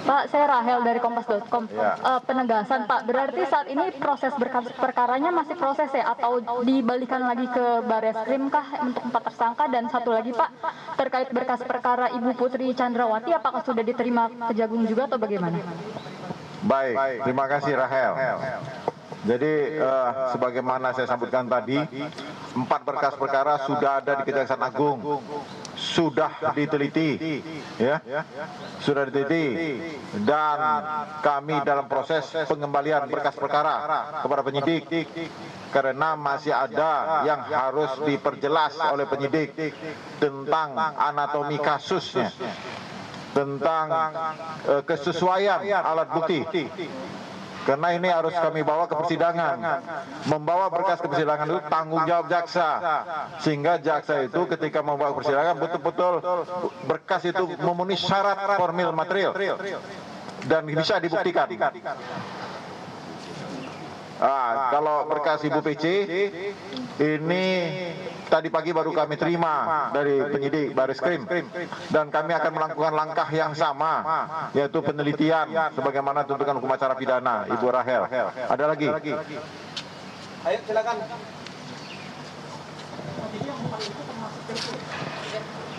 Pak, saya Rahel dari Kompas.com. Ya. Penegasan Pak, berarti saat ini proses berkas perkaranya masih proses ya, atau dibalikan lagi ke Bareskrim kah untuk 4 tersangka? Dan satu lagi Pak, terkait berkas perkara Ibu Putri Chandrawati, apakah sudah diterima Kejagung juga atau bagaimana? Baik, terima kasih Rahel. Jadi sebagaimana saya sebutkan tadi, 4 berkas perkara sudah ada di Kejaksaan Agung, sudah diteliti, ya, sudah diteliti, dan kami dalam proses pengembalian berkas perkara kepada penyidik karena masih ada yang harus diperjelas oleh penyidik tentang anatomi kasusnya, tentang kesesuaian alat bukti. Karena ini harus kami bawa ke persidangan. Membawa berkas ke persidangan itu tanggung jawab jaksa. Sehingga jaksa itu ketika membawa ke persidangan betul-betul berkas itu memenuhi syarat formil material dan bisa dibuktikan. Kalau berkas Ibu PC ini tadi pagi baru kami terima dari penyidik Bareskrim, dan kami akan melakukan langkah yang sama, yaitu penelitian sebagaimana tuntutan hukum acara pidana. Ibu Rahel, ada lagi? Ayo silakan.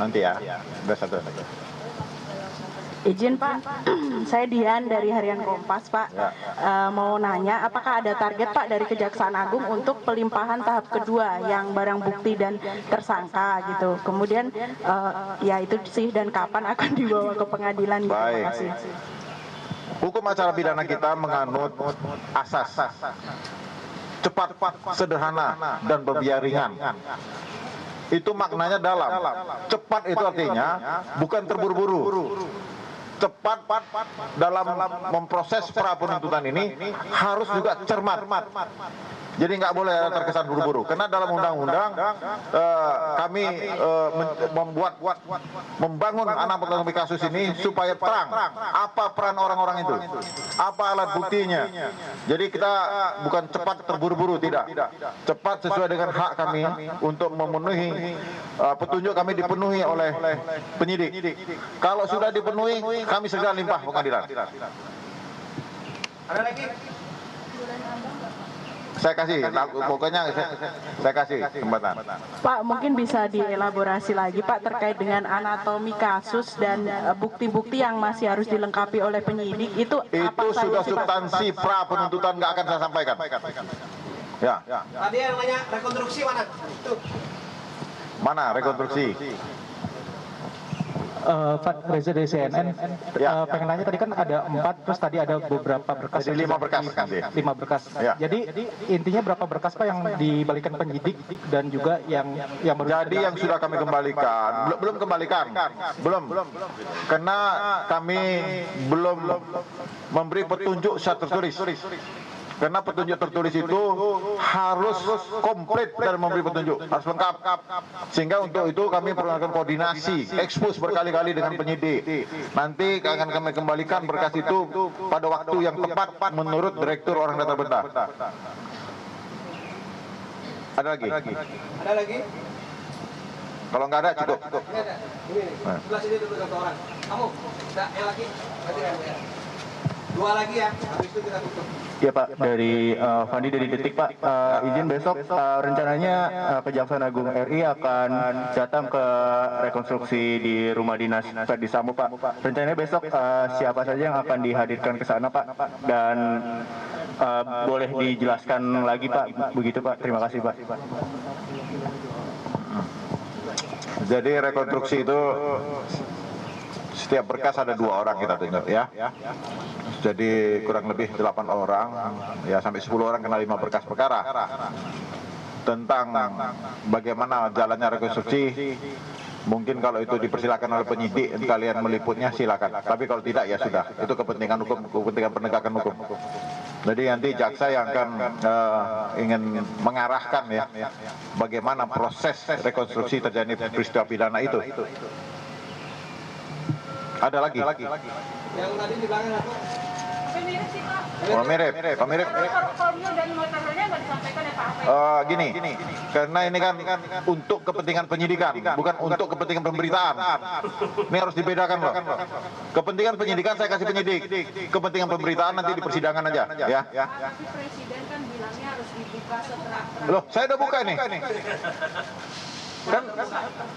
Nanti ya, udah satu. Izin Pak, saya Dian dari Harian Kompas Pak. Mau nanya, apakah ada target Pak dari Kejaksaan Agung untuk pelimpahan tahap kedua yang barang bukti dan tersangka gitu. Kemudian ya itu sih, dan kapan akan dibawa ke pengadilan? Gitu. Terima kasih. Hukum acara pidana kita menganut asas cepat, sederhana, dan berbiaya ringan. Itu maknanya dalam. Cepat itu artinya bukan terburu-buru. Cepat dalam memproses pra penuntutan ini harus juga cermat. Jadi nggak boleh terkesan buru-buru. Karena dalam undang-undang kami membangun anatomi kasus ini supaya terang apa peran orang-orang itu, apa alat buktinya. Jadi kita bukan cepat terburu-buru, tidak. Cepat sesuai dengan hak kami untuk memenuhi petunjuk kami dipenuhi oleh penyidik. Kalau sudah dipenuhi, kami segera limpah pengadilan. Ada lagi? Saya kasih, pokoknya saya kasih kesempatan. Pak, mungkin bisa dielaborasi lagi Pak terkait dengan anatomi kasus dan bukti-bukti yang masih harus dilengkapi oleh penyidik itu apa saja sudah sih, Pak? substansi pra penuntutan, nggak akan saya sampaikan. Ya. Tadi yang nanya rekonstruksi mana? Tuh. Mana rekonstruksi? Pak Reza dari CNN, pengen nanya tadi kan ada 4, terus tadi ada beberapa berkas. Jadi 5 berkas nanti. 5 berkas. Ya. Jadi intinya berapa berkas Pak yang dibalikan penyidik dan juga yang baru? Jadi yang sudah kami kembalikan, belum kembalikan, belum, karena kami belum memberi petunjuk secara tertulis. Karena petunjuk tertulis itu harus komplit dan memberi petunjuk, harus lengkap. Sehingga untuk itu kami perlukan koordinasi, ekspos berkali-kali dengan penyidik. Nanti akan kami kembalikan berkas itu pada waktu yang tepat menurut Direktur Orang Data Bentah. Ada lagi? Ada lagi? Kalau nggak ada cukup. Ini ada. Ini nih. Sebelah sini dulu 1 orang. Kamu, yang lagi? Berarti ya. 2 lagi ya. Habis itu kita tutup. Ya Pak, dari Fandi dari Detik Pak, izin besok rencananya Kejaksaan Agung RI akan datang ke rekonstruksi di rumah dinas Verdi Sambo Pak. Rencananya besok siapa saja yang akan dihadirkan ke sana Pak, dan boleh dijelaskan lagi Pak, begitu Pak. Terima kasih Pak. Jadi rekonstruksi itu setiap berkas ada 2 orang kita tunjuk ya. Jadi kurang lebih 8 orang, ya sampai 10 orang kena 5 berkas perkara. Tentang bagaimana jalannya rekonstruksi, mungkin kalau itu dipersilakan oleh penyidik, kalian meliputnya silakan. Tapi kalau tidak ya sudah, itu kepentingan hukum, kepentingan penegakan hukum. Jadi nanti jaksa yang akan ingin mengarahkan ya, bagaimana proses rekonstruksi terjadi peristiwa pidana itu. Ada lagi? Yang tadi di belakang apa? Oh, mirip. Formil dan materialnya nggak disampaikan ya Pak? Gini, karena ini kan untuk kepentingan penyidikan, bukan untuk kepentingan pemberitaan. Ini harus dibedakan loh. Kepentingan penyidikan saya kasih penyidik, kepentingan pemberitaan nanti di persidangan aja, ya. Tapi Presiden kan bilangnya harus dibuka setelah. Loh, saya udah buka nih. Kan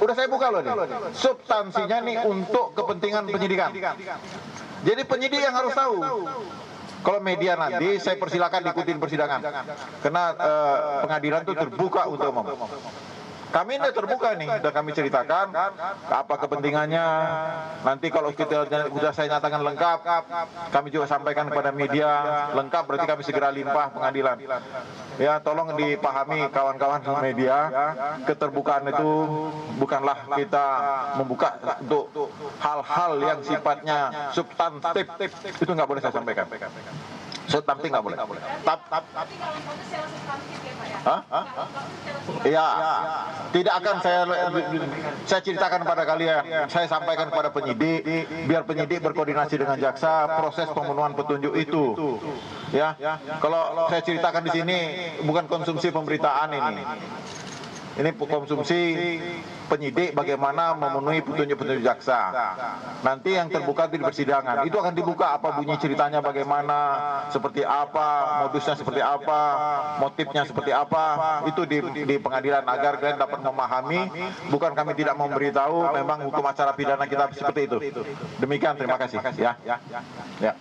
udah saya buka loh nih. Substansinya nih untuk kepentingan penyidikan. Jadi penyidik yang harus tahu. Kalau media nanti saya persilakan ikutin persidangan. Karena pengadilan itu terbuka untuk umum. Kami ini terbuka nih, udah kami ceritakan apa kepentingannya. Nanti kalau kita sudah saya nyatakan lengkap, kami juga sampaikan kepada media lengkap, berarti kami segera limpah pengadilan. Ya, tolong dipahami kawan-kawan media, keterbukaan itu bukanlah kita membuka untuk hal-hal yang sifatnya substantif, itu nggak boleh saya sampaikan. Substantif nggak boleh. Tapi kalau fokus secara substantif ya Pak ya? Hah? Iya, tidak akan saya ceritakan pada kalian. Saya sampaikan kepada penyidik, biar penyidik berkoordinasi dengan jaksa proses pemenuhan petunjuk itu. Ya, kalau saya ceritakan di sini bukan konsumsi pemberitaan ini. Ini konsumsi penyidik bagaimana memenuhi petunjuk-petunjuk jaksa. Nanti yang terbuka di persidangan itu akan dibuka apa bunyi ceritanya, bagaimana, seperti apa, modusnya seperti apa, motifnya seperti apa. Itu di pengadilan agar kalian dapat memahami. Bukan kami tidak memberitahu, memang hukum acara pidana kita seperti itu. Demikian, terima kasih. Ya.